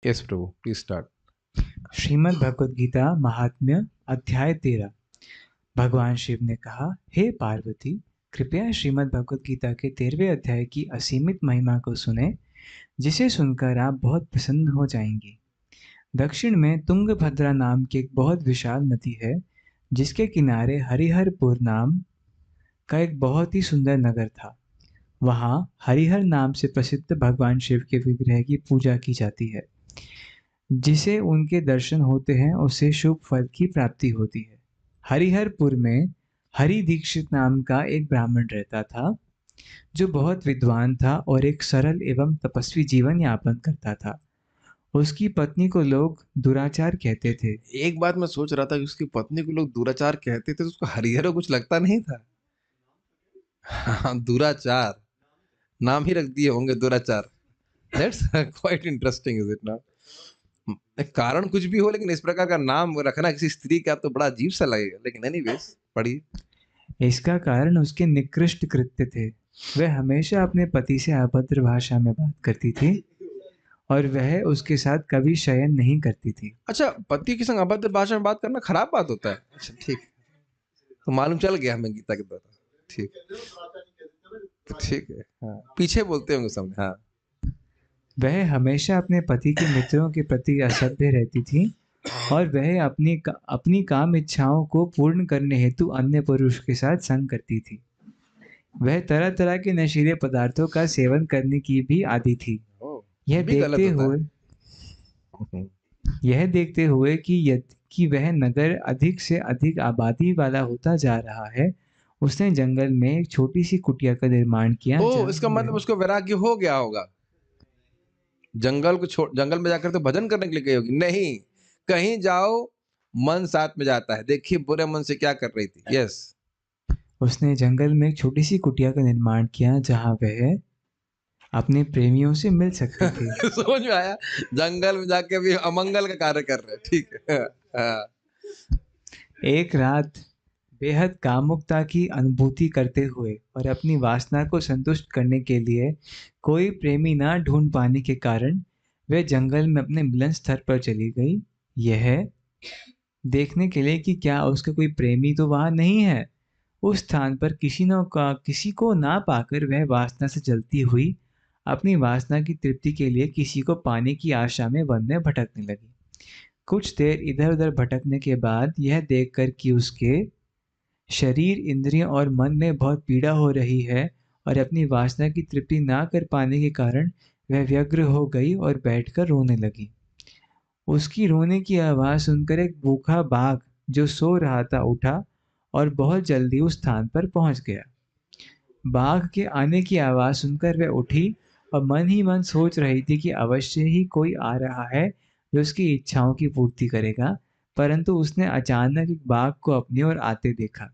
Yes प्रभु, please start. Shrimad Bhagavad Gita महात्म्य अध्याय 13। भगवान शिव ने कहा, हे पार्वती, कृपया श्रीमद् भगवद गीता के 13वें अध्याय की असीमित महिमा को सुने, जिसे सुनकर आप बहुत प्रसन्न हो जाएंगी। दक्षिण में तुंगभद्रा नाम की एक बहुत विशाल नदी है, जिसके किनारे हरिहरपुर नाम का एक बहुत ही सुंदर नगर था। वहाँ हरिहर नाम से प्रसिद्ध भगवान शिव के विग्रह की पूजा की जाती है। जिसे उनके दर्शन होते हैं उसे शुभ फल की प्राप्ति होती है। हरिहरपुर में हरि दीक्षित नाम का एक ब्राह्मण रहता था, जो बहुत विद्वान था और एक सरल एवं तपस्वी जीवन यापन करता था। उसकी पत्नी को लोग दुराचार कहते थे। एक बात मैं सोच रहा था कि उसकी पत्नी को लोग दुराचार कहते थे, तो उसको हरिहर कुछ लगता नहीं था। हाँ, दुराचार नाम ही रख दिए होंगे, दुराचार। That's quite interesting, is it not? कारण कुछ भी हो, लेकिन इस प्रकार का नाम रखना किसी स्त्री का तो बड़ा अजीब सा लगेगा। लेकिन एनीवेज, पढ़िए। इसका कारण उसके निकृष्ट कृत्य थे। वह हमेशा अपने पति से अभद्र भाषा में बात करती थी और वह उसके साथ कभी शयन नहीं करती थी। अच्छा, पति के संग अभद्र भाषा में बात करना खराब बात होता है? अच्छा, ठीक। तो मालूम चल गया हमें गीता के द्वारा। ठीक, तो ठीक है। हाँ, पीछे बोलते होंगे सामने। हाँ। वह हमेशा अपने पति के मित्रों के प्रति असभ्य रहती थी और वह अपनी काम इच्छाओं को पूर्ण करने हेतु अन्य पुरुष के साथ संग करती थी। वह तरह तरह के नशीले पदार्थों का सेवन करने की भी आदी थी। ओ, यह ये भी गलत देखते होता हुए है। यह देखते हुए कि वह नगर अधिक से अधिक आबादी वाला होता जा रहा है, उसने जंगल में एक छोटी सी कुटिया का निर्माण किया, ओ, जहाँ इसका मतलब वह उसको वैराग्य हो गया होगा। जंगल को छोड़, जंगल में जाकर तो भजन करने के लिए गई होगी। नहीं, कहीं जाओ, मन साथ में जाता है। देखिए बुरे मन से क्या कर रही थी। यस। उसने जंगल में एक छोटी सी कुटिया का निर्माण किया, जहाँ वह अपने प्रेमियों से मिल सकते थे। समझ में आया? जंगल में जाके भी अमंगल का कार्य कर रहे हैं। ठीक है। हाँ। एक रात बेहद कामुकता की अनुभूति करते हुए और अपनी वासना को संतुष्ट करने के लिए कोई प्रेमी ना ढूंढ पाने के कारण वह जंगल में अपने मिलन स्थल पर चली गई, यह देखने के लिए कि क्या उसका कोई प्रेमी तो वहां नहीं है। उस स्थान पर किसी को ना पाकर वह वासना से जलती हुई अपनी वासना की तृप्ति के लिए किसी को पाने की आशा में वन में भटकने लगी। कुछ देर इधर उधर भटकने के बाद यह देखकर कि उसके शरीर, इंद्रियों और मन में बहुत पीड़ा हो रही है और अपनी वासना की तृप्ति ना कर पाने के कारण वह व्यग्र हो गई और बैठकर रोने लगी। उसकी रोने की आवाज़ सुनकर एक भूखा बाघ जो सो रहा था उठा और बहुत जल्दी उस स्थान पर पहुंच गया। बाघ के आने की आवाज़ सुनकर वह उठी और मन ही मन सोच रही थी कि अवश्य ही कोई आ रहा है जो उसकी इच्छाओं की पूर्ति करेगा, परंतु उसने अचानक एक बाघ को अपनी ओर आते देखा।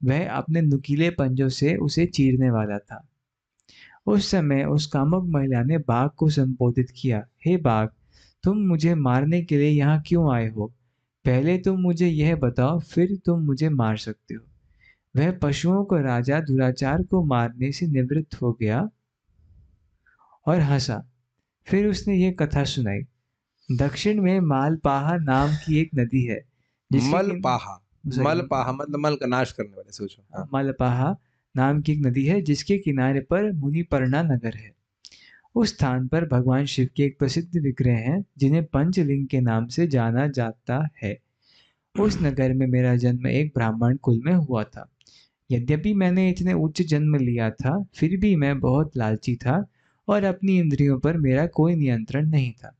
वह अपने नुकीले पंजों से उसे चीरने वाला था। उस समय उस कामुक महिला ने बाघ को संबोधित किया, हे बाघ, तुम मुझे मारने के लिए यहाँ क्यों आए हो? पहले तुम मुझे यह बताओ, फिर तुम मुझे मार सकते हो। वह पशुओं को राजा दुराचार को मारने से निवृत्त हो गया और हंसा। फिर उसने ये कथा सुनाई। दक्षिण में मालपाहा नाम की एक नदी है, जिसके मलपाहा। मलपाहा मतलब मल का नाश करने वाले, सोचो। हाँ। मालपाहा नाम की एक नदी है, जिसके किनारे पर मुनिपर्णा नगर है। उस स्थान पर भगवान शिव के एक प्रसिद्ध विग्रह हैं, जिन्हें पंचलिंग के नाम से जाना जाता है। उस नगर में मेरा जन्म एक ब्राह्मण कुल में हुआ था। यद्यपि मैंने इतने उच्च जन्म लिया था, फिर भी मैं बहुत लालची था और अपनी इंद्रियों पर मेरा कोई नियंत्रण नहीं था।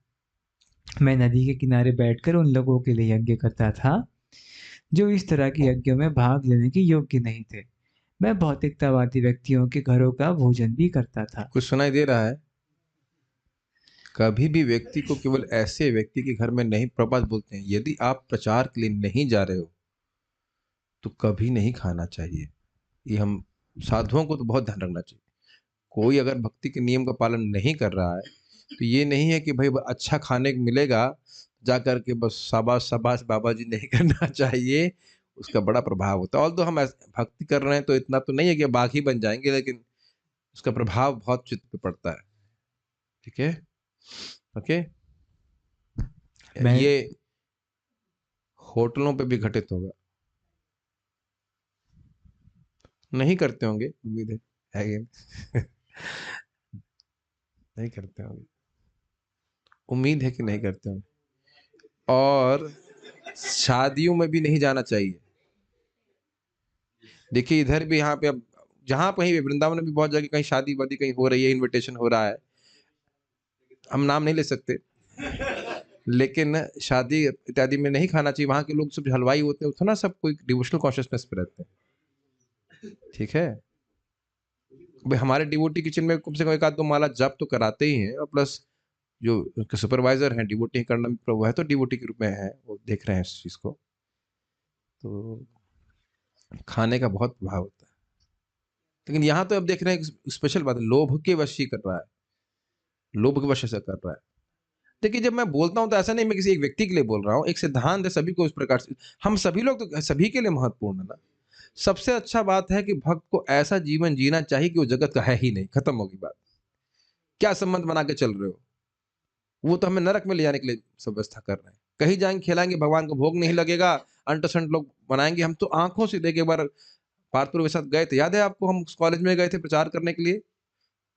मैं नदी के किनारे बैठकर उन लोगों के लिए यज्ञ करता था जो इस तरह के यज्ञों में भाग लेने के योग्य नहीं थे। मैं भौतिकतावादी व्यक्तियों के घरों का भोजन भी करता था। कुछ सुनाई दे रहा है? कभी भी व्यक्ति को केवल ऐसे व्यक्ति के घर में नहीं, प्रभात बोलते हैं, यदि आप प्रचार के लिए नहीं जा रहे हो तो कभी नहीं खाना चाहिए। ये हम साधुओं को तो बहुत ध्यान रखना चाहिए। कोई अगर भक्ति के नियम का पालन नहीं कर रहा है, तो ये नहीं है कि भाई अच्छा खाने को मिलेगा, जा करके बस शाबाश शाबाश बाबा जी, नहीं करना चाहिए। उसका बड़ा प्रभाव होता है। और तो हम भक्ति कर रहे हैं तो इतना तो नहीं है कि बाघ ही बन जाएंगे, लेकिन उसका प्रभाव बहुत चित्त पे पड़ता है। ठीक है? ओके। मैं ये होटलों पे भी घटित होगा। नहीं करते होंगे, उम्मीद है ये नहीं करते होंगे, उम्मीद है कि नहीं करते होंगे। और शादियों में भी नहीं जाना चाहिए। देखिए इधर भी, यहाँ पे अब जहाँ कहीं भी, वृंदावन में भी बहुत जगह कहीं शादी वादी कहीं हो रही है, इनविटेशन हो रहा है, हम नाम नहीं ले सकते, लेकिन शादी इत्यादि में नहीं खाना चाहिए। वहाँ के लोग सब हलवाई होते हैं, थोड़ा सब कोई डिवोशनल कॉन्शियसनेस पे रहते हैं, ठीक है। भाई हमारे डिवोटी किचन में कम से कम एक आध दो माला जप तो कराते ही हैं, और प्लस जो उनके सुपरवाइजर हैं, डिवोटी करना भी, वो है तो डिवोटी के रूप में है, वो देख रहे हैं इस चीज को, तो खाने का बहुत प्रभाव होता है। लेकिन यहाँ तो अब देख रहे हैं स्पेशल बात है, लोभ के वश ही कर रहा है, लोभ के वश से कर रहा है। देखिए जब मैं बोलता हूँ तो ऐसा नहीं मैं किसी एक व्यक्ति के लिए बोल रहा हूँ, एक सिद्धांत है सभी को, उस प्रकार से हम सभी लोग तो सभी के लिए महत्वपूर्ण है ना। सबसे अच्छा बात है कि भक्त को ऐसा जीवन जीना चाहिए कि वो जगत का है ही नहीं, खत्म होगी बात। क्या संबंध बना के चल रहे हो, वो तो हमें नरक में ले जाने के लिए सब व्यवस्था कर रहे हैं। कहीं जाएंगे खिलाएंगे, भगवान को भोग नहीं लगेगा, अंट संट लोग बनाएंगे। हम तो आंखों से देखे, एक बार पार्थपुर के साथ गए थे, याद है आपको, हम उस कॉलेज में गए थे प्रचार करने के लिए,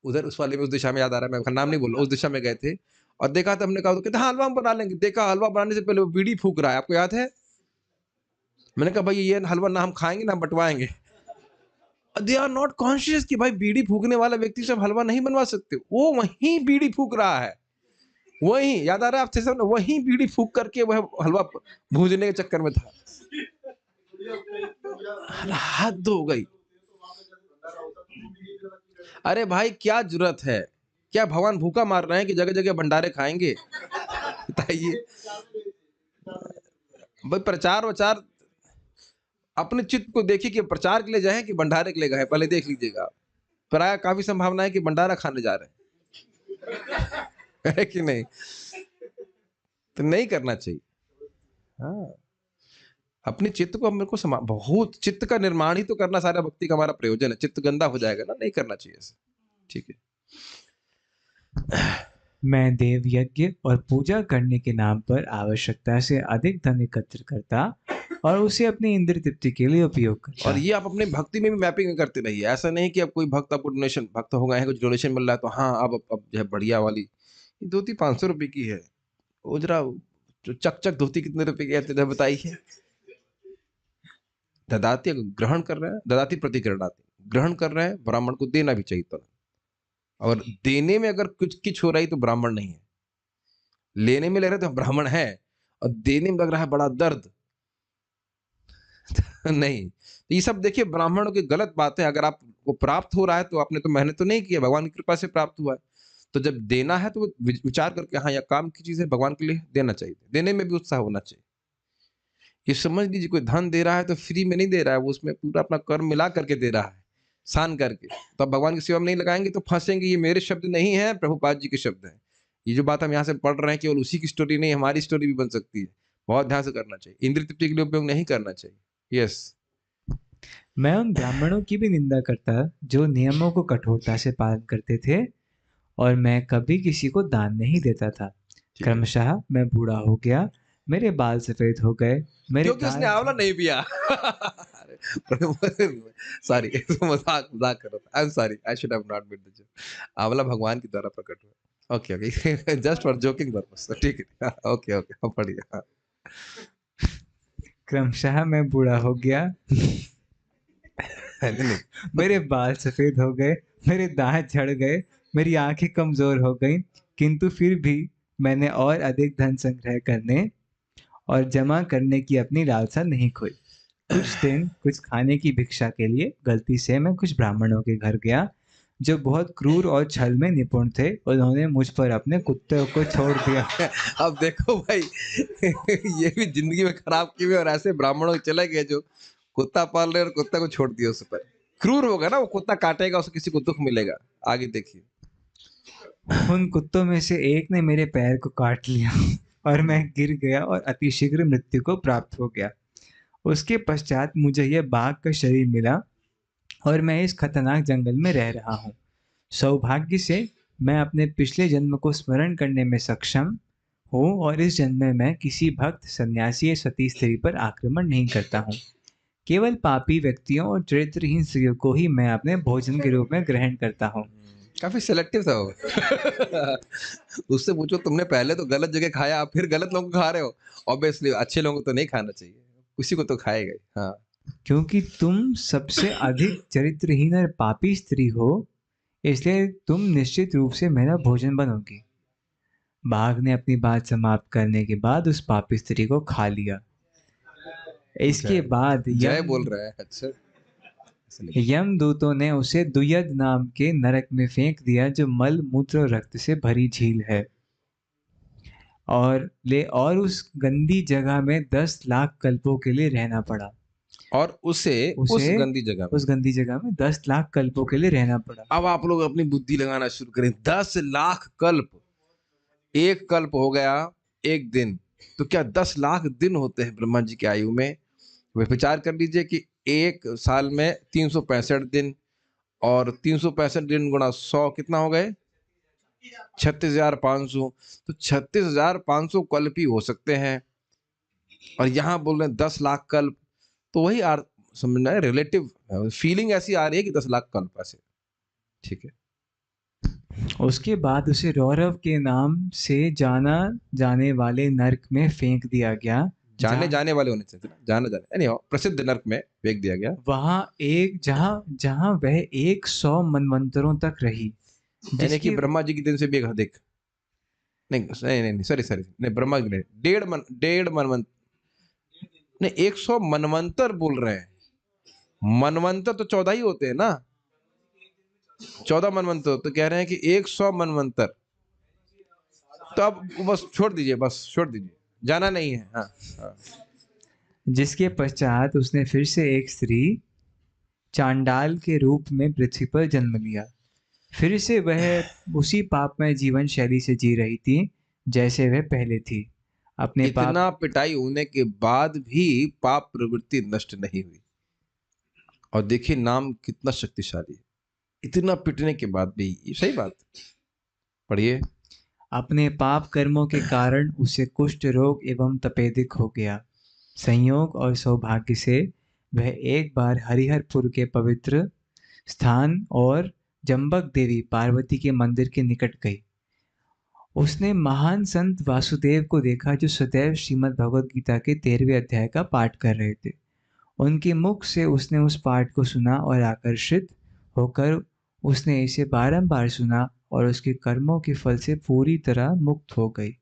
उधर उस वाले में, उस दिशा में, याद आ रहा है, मैं नाम नहीं बोल रहा, उस दिशा में गए थे। और देखा था हमने, कहा तो कहते हाँ हलवा हम बना लेंगे। देखा हलवा बनाने से पहले वो बीड़ी फूक रहा है, आपको याद है। मैंने कहा भाई ये हलवा ना हम खाएंगे ना बंटवाएंगे। दे आर नॉट कॉन्शियस कि भाई बीड़ी फूकने वाला व्यक्ति सब हलवा नहीं बनवा सकते, वो वहीं बीड़ी फूक रहा है, वहीं, याद आ रहा है आपसे सब, वहीं बीड़ी फूक करके वह हलवा भूजने के चक्कर में था। हद हो गई। अरे भाई क्या जरूरत है, क्या भगवान भूखा मार रहे हैं कि जगह जगह भंडारे खाएंगे, बताइए। भाई प्रचार वचार, अपने चित्त को देखिए कि प्रचार के लिए जाए कि भंडारे के लिए गए, पहले देख लीजिएगा। प्राय काफी संभावना है कि भंडारा खाने जा रहे हैं, है कि नहीं। तो नहीं करना चाहिए। हाँ, अपने चित्त को मेरे को बहुत, चित्त का निर्माण ही तो करना सारा भक्ति का हमारा प्रयोजन है। चित्त गंदा हो जाएगा ना, नहीं करना चाहिए ऐसा, ठीक है। मैं देव यज्ञ और पूजा करने के नाम पर आवश्यकता से अधिक धन एकत्र करता और उसे अपनी इंद्र तृप्ति के लिए उपयोग करता। और ये आप अपने भक्ति में भी मैपिंग करते रहिए। ऐसा नहीं कि अब कोई भक्त आपको डोनेशन, भक्त हो गए हैं, कुछ डोनेशन मिल रहा है तो हाँ अब जो है बढ़िया वाली धोती 500 रुपए की है, उजरा जो चक चक धोती कितने रुपए की है, बताइए। ददाती ग्रहण कर रहे हैं, ददाती प्रति ग्रहण कर रहे हैं, ब्राह्मण को देना भी चाहिए तुरंत। और देने में अगर कुछ किच हो रही तो ब्राह्मण नहीं है, लेने में ले रहे तो ब्राह्मण है, और देने में लग रहा है बड़ा दर्द नहीं, तो ये सब देखिए ब्राह्मणों की गलत बात है। अगर आपको प्राप्त हो रहा है तो आपने तो मेहनत तो नहीं की है, भगवान की कृपा से प्राप्त हुआ है। तो जब देना है तो विचार करके, हाँ यह काम की चीज है, भगवान के लिए देना चाहिए, देने में भी उत्साह होना चाहिए। ये समझ लीजिए कोई धन दे रहा है तो फ्री में नहीं दे रहा है, वो उसमें पूरा अपना कर्म मिला करके दे रहा है, सान करके। तो अब भगवान की सेवा में नहीं लगाएंगे तो फंसेंगे। ये मेरे शब्द नहीं है, प्रभुपाद जी के शब्द हैं। ये जो बात हम यहाँ से पढ़ रहे हैं केवल उसी की स्टोरी नहीं, हमारी स्टोरी भी बन सकती है। बहुत ध्यान से करना चाहिए, इंद्र तृप्ति के लिए उपयोग नहीं करना चाहिए। यस। मैं उन ब्राह्मणों की भी निंदा करता जो नियमों को कठोरता से पालन करते थे और मैं कभी किसी को दान नहीं देता था। ठीक है, क्रमशः मैं बूढ़ा हो गया, मेरे बाल सफेद हो गए, मेरे क्योंकि उसने दांत आंवला नहीं पिया। सॉरी, मजाक मजाक कर रहा था, I am sorry, I should have not made the joke. आंवला भगवान की द्वारा प्रकट हुआ। Okay okay, just for joking purpose, ठीक है, ओके ओके, पढ़िए। क्रमशः मैं बूढ़ा हो गया, नहीं, मेरे ओके। बाल सफेद हो गए, मेरे दांत झड़ गए, मेरी आंखें कमजोर हो गईं, किंतु फिर भी मैंने और अधिक धन संग्रह करने और जमा करने की अपनी लालसा नहीं खोई। कुछ दिन कुछ खाने की भिक्षा के लिए गलती से मैं कुछ ब्राह्मणों के घर गया जो बहुत क्रूर और छल में निपुण थे। उन्होंने मुझ पर अपने कुत्ते को छोड़ दिया। अब देखो भाई, ये भी जिंदगी में खराब की हुई, और ऐसे ब्राह्मणों के चले गए जो कुत्ता पाल रहे और कुत्ता को छोड़ दिया उस पर। क्रूर होगा ना, वो कुत्ता काटेगा, उसे किसी को दुख मिलेगा। आगे देखिए। उन कुत्तों में से एक ने मेरे पैर को काट लिया और मैं गिर गया और अतिशीघ्र मृत्यु को प्राप्त हो गया। उसके पश्चात मुझे यह बाघ का शरीर मिला और मैं इस खतरनाक जंगल में रह रहा हूँ। सौभाग्य से मैं अपने पिछले जन्म को स्मरण करने में सक्षम हूँ और इस जन्म में मैं किसी भक्त, सन्यासी या सती स्त्री पर आक्रमण नहीं करता हूँ। केवल पापी व्यक्तियों और चरित्रहीन स्त्रियों को ही मैं अपने भोजन के रूप में ग्रहण करता हूँ। काफी सिलेक्टिव था वो। उससे पूछो, तुमने पहले तो गलत जगह खाया, अब फिर गलत लोगों को खा रहे हो। ऑब्वियसली अच्छे लोगों को तो नहीं खाना चाहिए, किसी को तो खाएगा ही। हाँ। क्योंकि तुम सबसे अधिक चरित्रहीन और पापी स्त्री हो, इसलिए तुम निश्चित रूप से मेरा भोजन बनोगी। बाघ ने अपनी बात समाप्त करने के बाद उस पापी स्त्री को खा लिया। इसके जय बाद जय बोल रहा है, अच्छा। इसलिए यमदूतों ने उसे दुयद नाम के नरक में फेंक दिया, जो मल मूत्र और रक्त से भरी झील है। और उस गंदी जगह में 10 लाख कल्पों के लिए रहना पड़ा। और उसे उसे उस गंदी जगह में, उस गंदी जगह में 10 लाख कल्पों के लिए रहना पड़ा। अब आप लोग अपनी बुद्धि लगाना शुरू करें। 10 लाख कल्प, एक कल्प हो गया एक दिन, तो क्या 10 लाख दिन होते हैं ब्रह्मा जी की आयु में? वे विचार कर लीजिए कि एक साल में 365 दिन, और 365 दिन गुणा 100 कितना हो गए? 36,500। तो 36,500 कल्प ही हो सकते हैं, और यहाँ बोल रहे हैं 10 लाख कल्प। तो वही समझना है, रिलेटिव फीलिंग ऐसी आ रही है कि 10 लाख कल्प ऐसे। ठीक है। उसके बाद उसे रौरव के नाम से जाना जाने वाले नरक में फेंक दिया गया। जाने जहाँ जाने वाले होने चाहिए ना, जाना जाने, नहीं प्रसिद्ध नर्क में फेंक दिया गया। वहाँ एक जहाँ जहाँ वह 100 मनवंतरों तक रही, यानी कि जिसके ब्रह्मा जी के दिन से भी एक अधिक। नहीं नहीं नहीं, सॉरी सॉरी, नहीं ब्रह्मा जी ने 1.5 मनवंत, नहीं 100 मनवंतर बोल रहे हैं। मनवंतर तो 14 ही होते हैं ना, 14 मनवंतर, तो कह रहे हैं कि 100 मनवंतर। तो अब बस छोड़ दीजिए, बस छोड़ दीजिए, जाना नहीं है। हाँ। हाँ। जिसके पश्चात उसने फिर से एक स्त्री चांडाल के रूप में पृथ्वी पर जन्म लिया। फिर से वह उसी पापमय जीवन शैली से जी रही थी जैसे वह पहले थी। अपने पाप इतना पिटाई होने के बाद भी पाप प्रवृत्ति नष्ट नहीं हुई। और देखिए नाम कितना शक्तिशाली है, इतना पिटने के बाद भी। ये सही बात, पढ़िए। अपने पाप कर्मों के कारण उसे कुष्ठ रोग एवं तपेदिक हो गया। संयोग और सौभाग्य से वह एक बार हरिहरपुर के पवित्र स्थान और जम्बक देवी पार्वती के मंदिर के निकट गई। उसने महान संत वासुदेव को देखा, जो सदैव श्रीमद् भगवद गीता के 13वें अध्याय का पाठ कर रहे थे। उनके मुख से उसने उस पाठ को सुना और आकर्षित होकर उसने इसे बारंबार सुना और उसके कर्मों के फल से पूरी तरह मुक्त हो गई।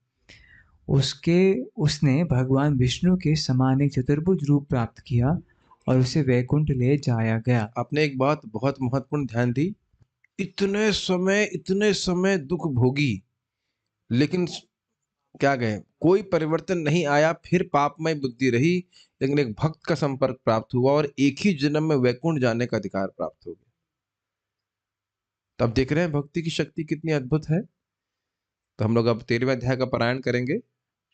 उसके उसने भगवान विष्णु के समान एक चतुर्भुज रूप प्राप्त किया और उसे वैकुंठ ले जाया गया। आपने एक बात बहुत महत्वपूर्ण ध्यान दी। इतने समय दुख भोगी, लेकिन क्या कहें, कोई परिवर्तन नहीं आया, फिर पापमय बुद्धि रही। लेकिन एक भक्त का संपर्क प्राप्त हुआ और एक ही जन्म में वैकुंठ जाने का अधिकार प्राप्त हो गया। तब देख रहे हैं भक्ति की शक्ति कितनी अद्भुत है। तो हम लोग अब 13वें अध्याय का पारायण करेंगे।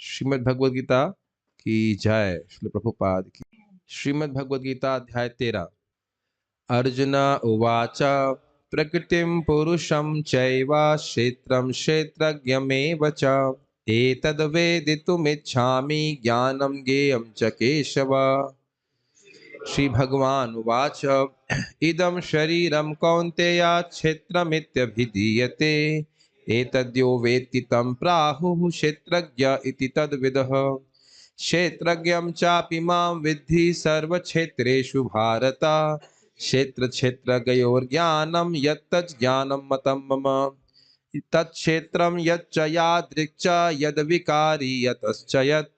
श्रीमद् भगवद गीता की जय। श्रील प्रभुपाद की। श्रीमद् भगवद गीता अध्याय 13। अर्जुन उवाच प्रकृतिं पुरुषं चैव क्षेत्रं क्षेत्रज्ञमेव च एतद्वेदितुमिच्छामि ज्ञानं ज्ञेयं च केशव। श्री भगवान उवाच इदं शरीरं कौन्तेय क्षेत्रमित्यभिधीयते एतद्यो वेत्ति तं प्राहुः क्षेत्रज्ञ इति तद्विदः। क्षेत्रज्ञं चापि मां विद्धि सर्वक्षेत्रेषु भारत क्षेत्र क्षेत्रज्ञयोर्ज्ञानं यत्तज्ज्ञानं मतं मम तत्क्षेत्रं यच्च यादृक् च यद्विकारी यतश्च यत्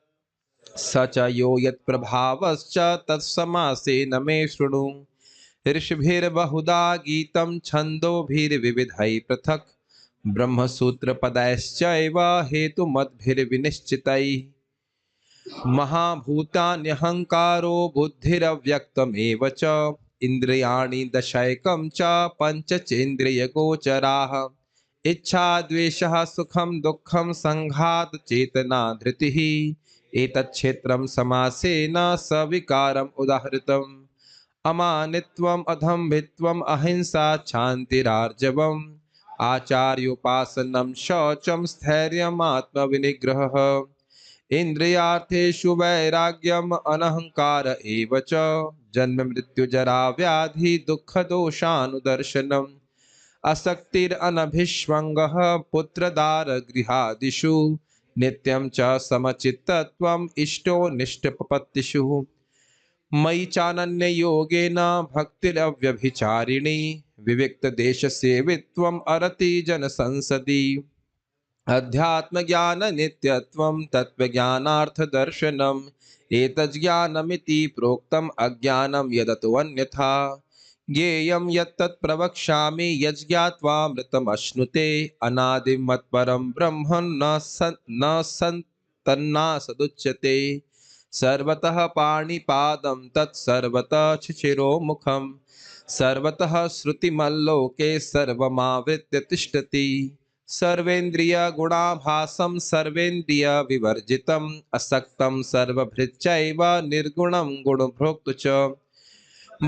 स च यो यत्प्रभावश्च तत्समासेन मे शृणु। ऋषिभिर्बहुधा गीतं छन्दोभिर्विविधैः पृथक् ब्रह्मसूत्रपदैश्चैव हेतुमद्भिर्विनिश्चितैः। महाभूतान्यहङ्कारो बुद्धिरव्यक्तमेव च इन्द्रियाणि दशैकं च पञ्चचेन्द्रियगोचराः इच्छा द्वेषः सुखं दुःखं संघात चेतना धृतिः एतच्छेत्रं समासेन सविकारम् उदाहृतम्। अमानित्वम् अधम्भित्वम् अहिंसा क्षान्तिरार्जवम् आचार्योपासनं शौचं स्थैर्यम् आत्मविनिग्रहः इन्द्रियार्थेषु वैराग्यम् अनहङ्कार एव च जन्म मृत्यु जरा व्याधि दुःख दोषानुदर्शनम् असक्तिरनभिष्वङ्गः पुत्रदार गृहादिषु नित्यं च समचित्तत्वम् इष्टोनिष्टप्रपत्तिषु मयि चानन्ययोगेन भक्तिरव्यभिचारिणी विविक्तदेशसेवित्वम् अरति जनसंसदि अध्यात्मज्ञाननित्यत्वं तत्त्वज्ञानार्थदर्शनम् एतज्ज्ञानमिति प्रोक्तम् अज्ञानं यदतोऽन्यथा ज्ञेयं यत्तत् प्रवक्ष्यामि यज्ज्ञात्वामृतमश्नुते अनादिं मत्परं ब्रह्म न सन् तन्नासदुच्यते सर्वतः पाणिपादं तत्सर्वतः शिशिरोमुखं सर्वतः श्रुतिमल्लोके सर्वमावृत्य तिष्ठति सर्वेन्द्रियगुणाभासं सर्वेन्द्रियविवर्जितम् असक्तं सर्वभृच्चैव निर्गुणं गुणभोक्तृ च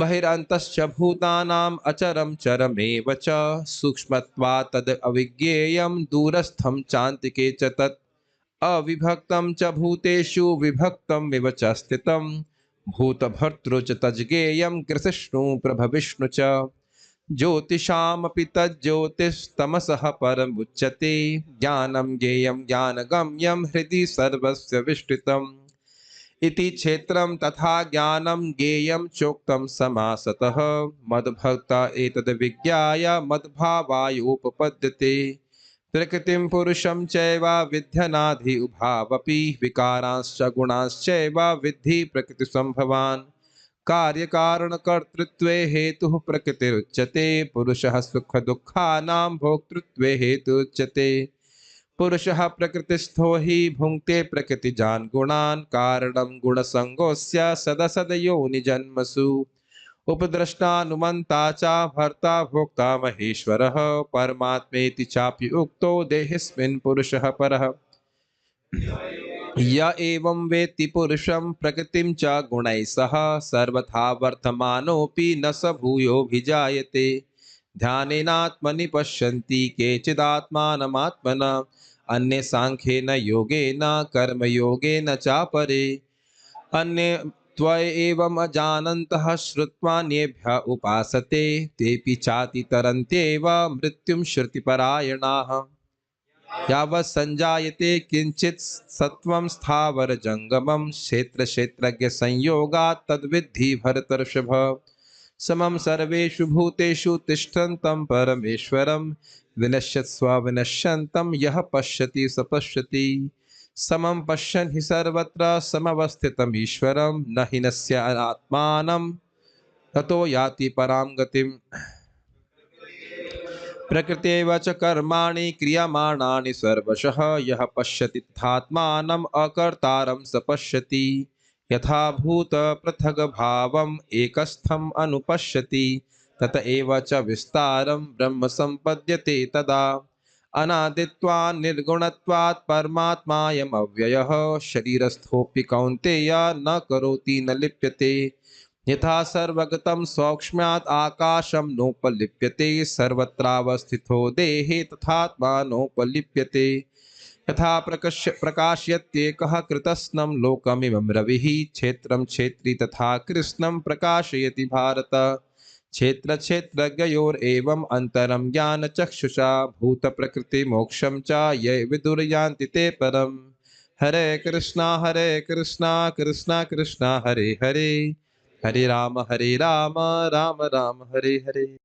बहिरन्तश्च भूतानाम् अचरं चरमेव च सूक्ष्मत्वात् तद् अविज्ञेयं दूरस्थं चान्तिके च तत् अविभक्तं च भूतेषु विभक्तमिव च स्थितं भूतभर्तृ च तज्ज्ञेयं कृष्णु प्रभविष्णु च ज्योतिषामपि तज्ज्योतिस्तमसः परमुच्यते ज्ञानं ज्ञेयं ज्ञानगम्यं हृदि सर्वस्य विष्ठितम् इति क्षेत्रं तथा ज्ञानं ज्ञेयं चोक्तं समासतः मद्भक्ता एतद् विज्ञाय मद्भावायोपपद्यते प्रकृतिं पुरुषं चैव विध्यनाधि उभावपि विकारांश्च गुणांश्चैव विद्धि प्रकृतिसम्भवान् कार्यकारणकर्तृत्वे हेतुः प्रकृतिरुच्यते पुरुषः सुखदुःखानां भोक्तृत्वे हेतुरुच्यते पुरुषः प्रकृतिस्थो हि भुङ्क्ते प्रकृतिजान् गुणान् कारणं गुणसङ्गोऽस्य सदसदयोनिजन्मसु उपद्रष्टानुमन्ता च भर्ता भोक्ता महेश्वरः परमात्मेति चापि उक्तो देहिस्मिन् पुरुषः परः य एवं वेत्ति पुरुषं प्रकृतिं च गुणैः सह सर्वथा वर्तमानोऽपि न स भूयोऽभिजायते ध्यानेनात्मनि पश्यन्ति केचिदात्मानमात्मना अन्ये साङ्ख्येन योगेन कर्मयोगेन चापरे अन्ये त्वएवम् अजानन्तः श्रुत्वान्येभ्यः उपासते तेऽपि चातितरन्त्येव मृत्युं श्रुतिपरायणाः यावत् संजायते किंचित सत्वं स्थावर जंगमं क्षेत्र क्षेत्रज्ञ संयोगात् तद्विद्धि भरतर्षभ समं सर्वेषु भूतेषु तिष्ठन्तं परमेश्वरं विनश्यत्स्व विनश्यन्तं यः पश्यति स पश्यति समं पश्यन् हि सर्वत्र समवस्थितम् ईश्वरं न हि नस्य आत्मानं ततो याति परां गतिम् प्रकृतेव च कर्माणि क्रियमाणानि सर्वशः यः पश्यति तथात्मानम् अकर्तारं स पश्यति यथा भूतपृथग्भावम् एकस्थम् अनुपश्यति तत एव च विस्तारं ब्रह्म सम्पद्यते तदा अनादित्वात् निर्गुणत्वात् परमात्मायमव्ययः शरीरस्थोऽपि कौन्तेय न करोति न लिप्यते यथा सर्वगतं सौक्ष्म्यात् आकाशं नोपलिप्यते सर्वत्रावस्थितो देहे तथात्मा नोपलिप्यते यथा प्रकाशयत्येकः कृतस्नं लोकमिमं रविः क्षेत्रं क्षेत्री तथा कृष्णं प्रकाशयति भारत क्षेत्र क्षेत्रज्ञयोरेवम् अन्तरं ज्ञानचक्षुषा भूतप्रकृतिमोक्षं च ये विदुर्यान्ति ते परम् हरे कृष्णा कृष्णा कृष्णा हरे हरे हरे राम राम राम हरे हरे।